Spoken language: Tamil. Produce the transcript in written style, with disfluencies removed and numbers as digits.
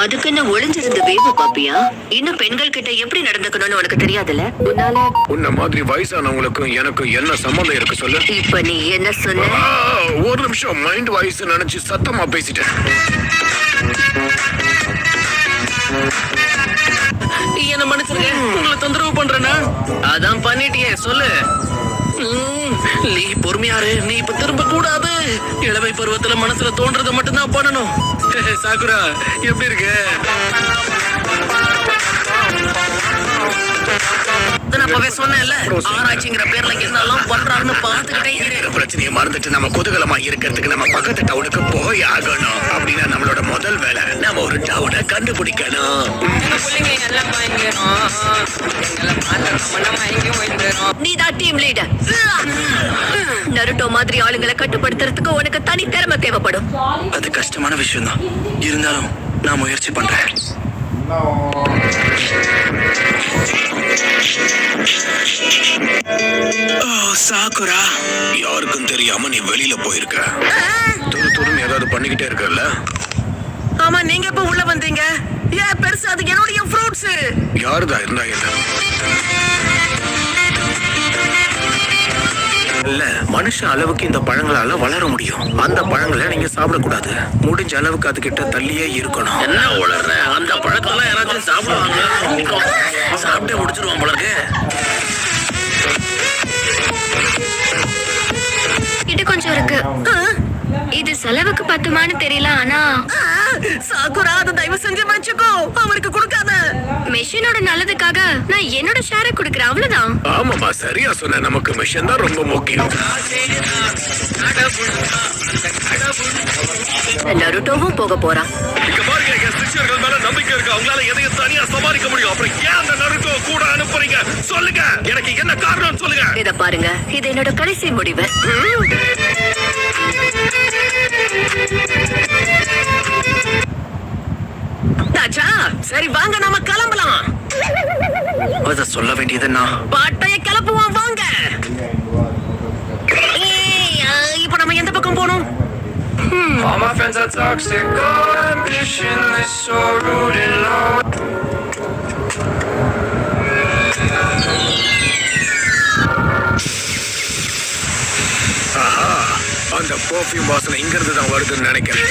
அதுக்குன்னு ஒளிஞ்சிருந்த வேவு பாப்பியா? இன்னும் பெண்கள் கிட்ட எப்படி நடந்துக்கணும்னு உனக்கு தெரியாதுல்ல? உன்ன மாதிரி வயசானவங்களுக்கும் எனக்கும் என்ன சம்மந்தம் இருக்கு சொல்லு. இப்ப நீ என்ன சொன்ன? ஒரு நிமிஷம் மைண்ட் வாய்ஸ் நினைச்சு சத்தமா பேசிட்டேன். என்ன மன்னிச்சிருங்க, உங்களை தொந்தரவு பண்றேன்னா? அதான் பண்ணிட்டியே, சொல்லு. நீ பொறுமையாரு, நீ இப்ப திரும்ப கூடாது. இளமை பருவத்துல மனசுல தோன்றதை மட்டும்தான் பண்ணணும். சாக்குரா எப்படி இருக்கு? அப்பவே சொன்னேன்ல, ஆராய்ச்சிங்கிற பேர்ல என்னெல்லாம் பண்றாருன்னு பார்த்துக்கிட்டே இரு. பிரச்சனையை மறந்துட்டு நம்ம குதூகலமா இருக்கிறதுக்கு நம்ம பக்கத்து டவுனுக்கு போய் ஆகணும். அப்படின்னா நம்மளோட முதல் வேலை நம்ம ஒரு டவுனை கண்டுபிடிக்கணும். நீதான் டீம் லீடர். நருட்டோ மாதிரி ஆளுங்களை கட்டுப்படுத்துறதுக்கு உனக்கு தனி திறமை தேவைப்படும். அது கஷ்டமான விஷயம் தான், இருந்தாலும் நான் முயற்சி பண்றேன். சாக்குரா, யாருக்கும் தெரியாம நீ வெளியில போயிருக்க. துருன்னு ஏதாவது பண்ணிக்கிட்டே இருக்கல. ஆமா, நீங்க இப்ப உள்ள வந்தீங்க. ஏன் பெருசு, அது என்னுடைய ஃப்ரூட்ஸ். யாருதா இருந்தா என்ன? இல்ல, மனுஷ அளவுக்கு இந்த பழங்களால வளர முடியும். அந்த பழங்களை நீங்க சாப்பிடக்கூடாது. முடிஞ்ச அளவுக்கு அது கிட்ட தள்ளியே இருக்கணும். என்ன வளர்ற? அந்த பழக்கெல்லாம் யாராச்சும் சாப்பிடுவாங்க? சாப்பிட்டே முடிச்சிருவான் பழக்கு. இது கொஞ்சம் இருக்கு. இது செலவுக்கு பத்துமான்னு தெரியல. ஆனா சாக்குரா, அதை தயவு செஞ்சு வச்சுக்கோ, அவருக்கு கொடுக்காத. மெஷினோட நல்லதுக்காக நான் என்னோட ஷேரை கொடுக்கறேன், அவ்வளவுதான். ஆமாமா, சரியா சொன்ன. நமக்கு மிஷன் தான் ரொம்ப முக்கியம். நருட்டோவும் போக போறான். இங்க பாருங்க, என் சிஷ்யர்கள் மேல நம்பிக்கை இருக்கு. அவங்களால எதையும் தனியா சமாளிக்க முடியும். அப்புறம் ஏன் அந்த நருட்டோ கூட அனுப்புறீங்க? சொல்லுங்க, எனக்கு என்ன காரணம் சொல்லுங்க. இத பாருங்க, இது என்னோட கடைசி முடிவு. சரி வாங்க, நாம கிளம்பலாம். அத சொல்ல வேண்டியது நான். பாட்டைய கிளப்புவோம், வாங்க. இப்ப நம்ம எந்த பக்கம் போகணும்? All my friends are toxic, all ambitionless, so rude and low. ஆஹா, அந்த பர்ஃபியூம் வாசனை இங்க இருந்து தான் வருதுன்னு நினைக்கிறேன்.